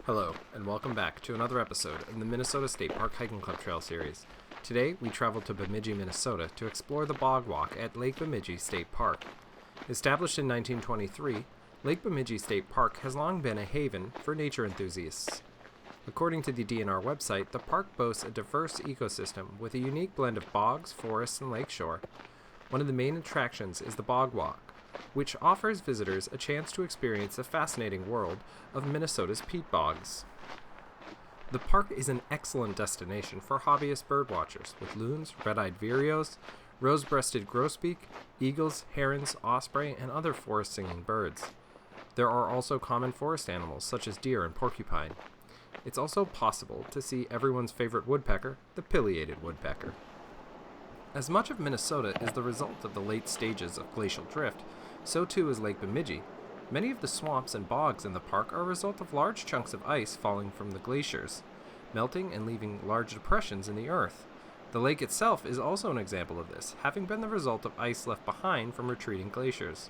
Hello, and welcome back to another episode of the Minnesota State Park Hiking Club Trail Series. Today, we travel to Bemidji, Minnesota to explore the bog walk at Lake Bemidji State Park. Established in 1923, Lake Bemidji State Park has long been a haven for nature enthusiasts. According to the DNR website, the park boasts a diverse ecosystem with a unique blend of bogs, forests, and lakeshore. One of the main attractions is the bog walk, which offers visitors a chance to experience the fascinating world of Minnesota's peat bogs. The park is an excellent destination for hobbyist birdwatchers, with loons, red-eyed vireos, rose-breasted grosbeak, eagles, herons, osprey, and other forest-singing birds. There are also common forest animals such as deer and porcupine. It's also possible to see everyone's favorite woodpecker, the pileated woodpecker. As much of Minnesota is the result of the late stages of glacial drift, so too is Lake Bemidji. Many of the swamps and bogs in the park are a result of large chunks of ice falling from the glaciers, melting and leaving large depressions in the earth. The lake itself is also an example of this, having been the result of ice left behind from retreating glaciers.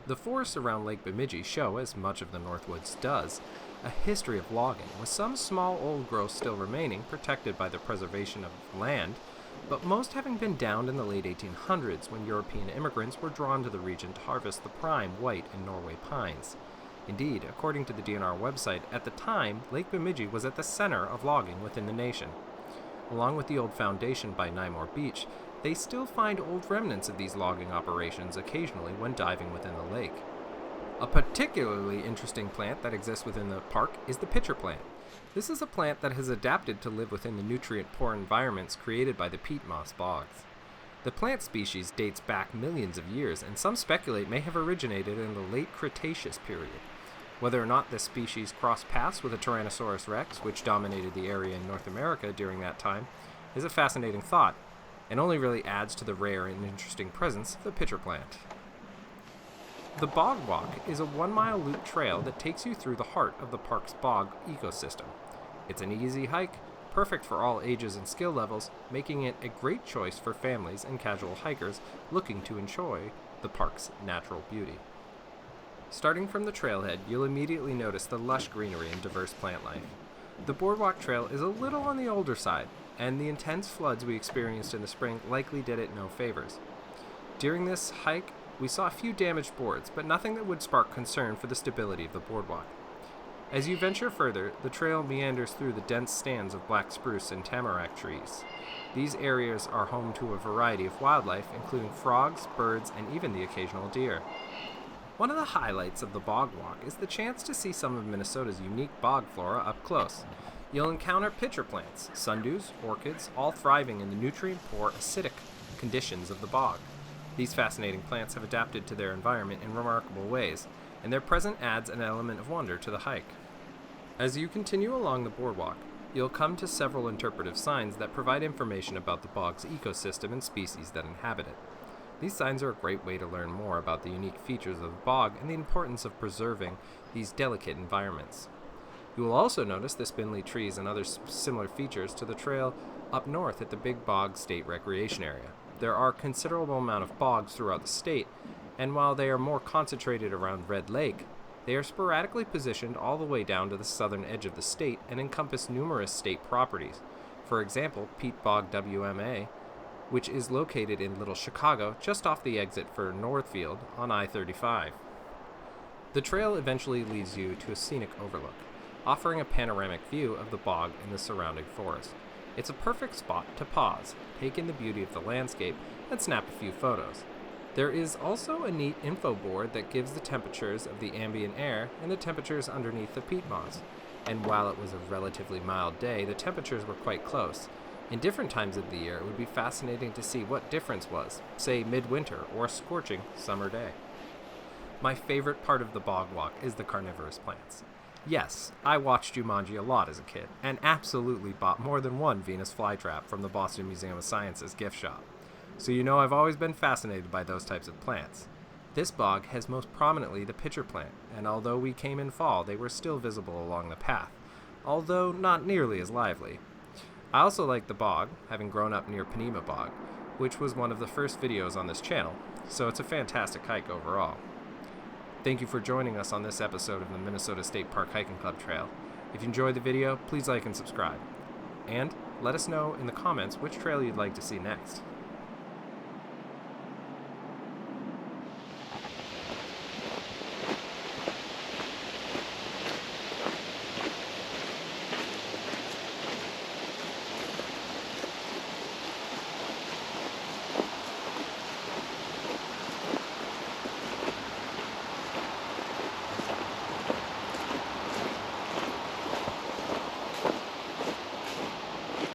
The forests around Lake Bemidji show, as much of the Northwoods does, a history of logging, with some small old growth still remaining, protected by the preservation of land, but most having been downed in the late 1800s when European immigrants were drawn to the region to harvest the prime white and Norway pines. Indeed, according to the DNR website, at the time, Lake Bemidji was at the center of logging within the nation. Along with the old foundation by Nymore Beach, they still find old remnants of these logging operations occasionally when diving within the lake. A particularly interesting plant that exists within the park is the pitcher plant. This is a plant that has adapted to live within the nutrient-poor environments created by the peat moss bogs. The plant species dates back millions of years, and some speculate may have originated in the late Cretaceous period. Whether or not this species crossed paths with a Tyrannosaurus rex, which dominated the area in North America during that time, is a fascinating thought, and only really adds to the rare and interesting presence of the pitcher plant. The bog walk is a 1-mile loop trail that takes you through the heart of the park's bog ecosystem. It's an easy hike, perfect for all ages and skill levels, making it a great choice for families and casual hikers looking to enjoy the park's natural beauty. Starting from the trailhead, you'll immediately notice the lush greenery and diverse plant life. The boardwalk trail is a little on the older side, and the intense floods we experienced in the spring likely did it no favors. During this hike, we saw a few damaged boards, but nothing that would spark concern for the stability of the boardwalk. As you venture further, the trail meanders through the dense stands of black spruce and tamarack trees. These areas are home to a variety of wildlife, including frogs, birds, and even the occasional deer. One of the highlights of the bog walk is the chance to see some of Minnesota's unique bog flora up close. You'll encounter pitcher plants, sundews, orchids, all thriving in the nutrient-poor, acidic conditions of the bog. These fascinating plants have adapted to their environment in remarkable ways, and their presence adds an element of wonder to the hike. As you continue along the boardwalk, you'll come to several interpretive signs that provide information about the bog's ecosystem and species that inhabit it. These signs are a great way to learn more about the unique features of the bog and the importance of preserving these delicate environments. You will also notice the spindly trees and other similar features to the trail up north at the Big Bog State Recreation Area. There are a considerable amount of bogs throughout the state, and while they are more concentrated around Red Lake, they are sporadically positioned all the way down to the southern edge of the state and encompass numerous state properties. For example, Peat Bog WMA, which is located in Little Chicago, just off the exit for Northfield on I-35. The trail eventually leads you to a scenic overlook, offering a panoramic view of the bog and the surrounding forest. It's a perfect spot to pause, take in the beauty of the landscape, and snap a few photos. There is also a neat info board that gives the temperatures of the ambient air and the temperatures underneath the peat moss. And while it was a relatively mild day, the temperatures were quite close. In different times of the year, it would be fascinating to see what difference was, say midwinter or a scorching summer day. My favorite part of the bog walk is the carnivorous plants. Yes, I watched Jumanji a lot as a kid, and absolutely bought more than one Venus flytrap from the Boston Museum of Science's gift shop. So you know I've always been fascinated by those types of plants. This bog has most prominently the pitcher plant, and although we came in fall, they were still visible along the path, although not nearly as lively. I also like the bog, having grown up near Panema Bog, which was one of the first videos on this channel, so it's a fantastic hike overall. Thank you for joining us on this episode of the Minnesota State Park Hiking Club Trail. If you enjoyed the video, please like and subscribe. And let us know in the comments which trail you'd like to see next.